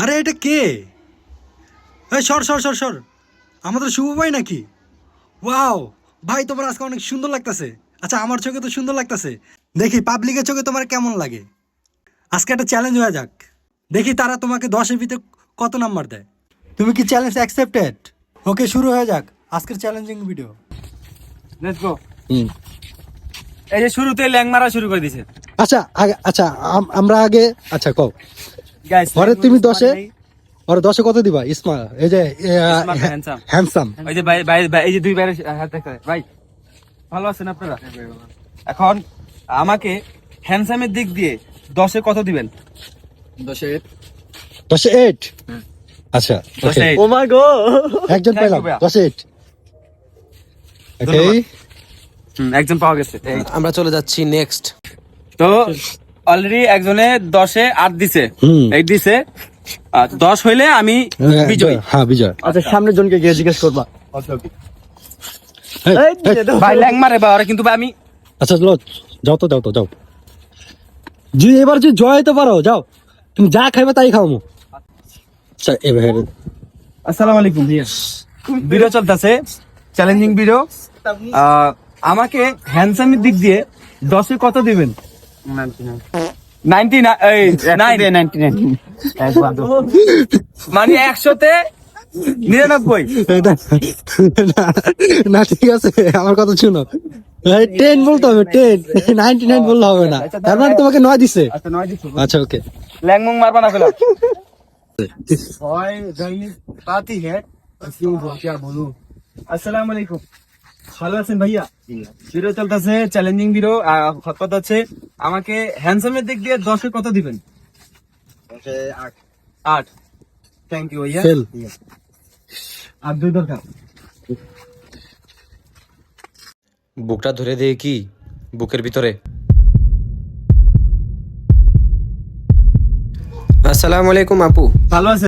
আরে এটা কে? এই সর সর সর সর, আমাদের শুভ ভাই নাকি? ওয়াও ভাই, তোমার আজকে অনেক সুন্দর লাগতেছে। আচ্ছা আমার চোখে তো সুন্দর লাগতেছে, দেখি পাবলিকের চোখে তোমার কেমন লাগে। আজকে একটা চ্যালেঞ্জ হয়ে যাক, দেখি তারা তোমাকে 10-এর ভিতরে কত নাম্বার দেয়। তুমি কি চ্যালেঞ্জ অ্যাকসেপ্টেড? ওকে, শুরু হয়ে যাক আজকের চ্যালেঞ্জিং ভিডিও। Let's go. এই যে শুরুতে ল্যাং মারা শুরু করে দিছে। আচ্ছা আচ্ছা আমরা আগে আচ্ছা কও। গাইস পরে তুমি 10-এ, ওর 10-এ কত দিবা? ইসমা এই যে হ্যান্ডসাম। হ্যান্ডসাম। ওই যে ভাই ভাই ভাই, এই যে দুই বাইরে হাত দেখতে ভাই, ভালো আছেন আপনারা? এখন আমাকে হ্যান্ডসামের দিক দিয়ে 10-এ কত দিবেন? 10-এ 8। আচ্ছা 10-এ 8। ও মাই গড, একজন Thank you, পেলাম ভাইয়া। 10-এ 8। ওকে, একজন পাওয়া গেছে। আমরা চলে যাচ্ছি নেক্সট। তো অলরেডি একজনে 10-এ 8 দিছে, হুম। 8 দিছে। 10 হইলে আমি বিজয়। হ্যাঁ বিজয়। আচ্ছা সামনের জনকে গিয়ে জিজ্ঞেস করবা। এই, এই, এই, ভাই ল্যাং মারে বা ওরা, কিন্তু ভাই আমি আচ্ছা লো, যাও তো যাও তো যাও। জি এবার যে জয় হইতে পারো, যাও তুমি যা খাইবে তাই খাও। আচ্ছা এবার আসসালামু আলাইকুম ভাইয়া। ভিডিও চলতেছে, চ্যালেঞ্জিং ভিডিও। আমাকে হ্যান্ডসামের দিক দিয়ে 10-এ কত দিবেন? 99 মানে 100-তে 99। না ঠিক আছে, আমার কথা শুনো। 10 বলতে হবে, 10 99 বললে হবে না। তার মানে তোমাকে 9 দিছে। আচ্ছা 9 দিছো। আচ্ছা ওকে। ল্যাংমং মারবা না ফেলা। আসসালামু আলাইকুম, ভালো আছেন ভাইয়া? ভিডিও চলতেছে, চ্যালেঞ্জিং ভিডিও। কথা হচ্ছে আমাকে হ্যান্ডসামের দিক দিয়ে 10-এ কত দিবেন? 8। থ্যাংক ইউ ভাইয়া। ফেল। আর 2 দরকার। বুকটা ধরে দিয়ে কি বুকের ভিতরে। আসসালামু আলাইকুম আপু। ভালো আছে?